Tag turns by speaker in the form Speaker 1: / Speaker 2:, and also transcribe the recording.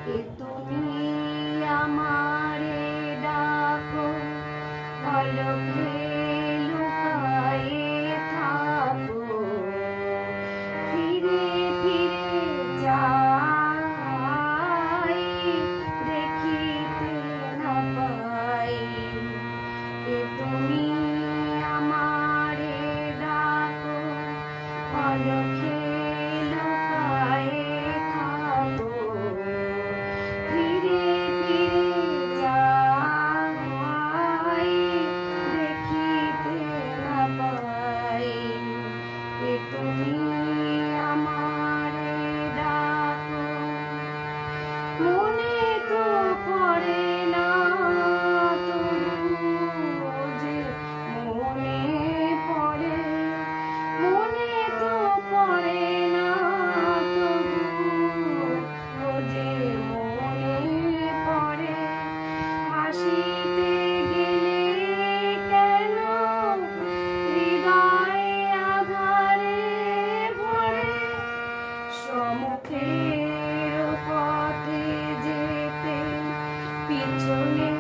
Speaker 1: কে তুমি আমারে ডাকো, পলকে লুকায়ে থাকো, ফিরে ফিরে যাই, দেখিতে না পাই। কে তুমি আমারে ডাকো, পলকে লুকায়ে থাকো, ফিরে ফিরে যাই, দেখিতে না পাই। কে তুমি আমারে ডাকো, মনে তো পড়ে না তবু যে মনে পড়ে, মনে তো পড়ে না তবু যে মনে পড়ে। হাসিতে গেলে কেন হৃদয় আধারে ভরে, সম্মুখের পথে যেতে পিছনে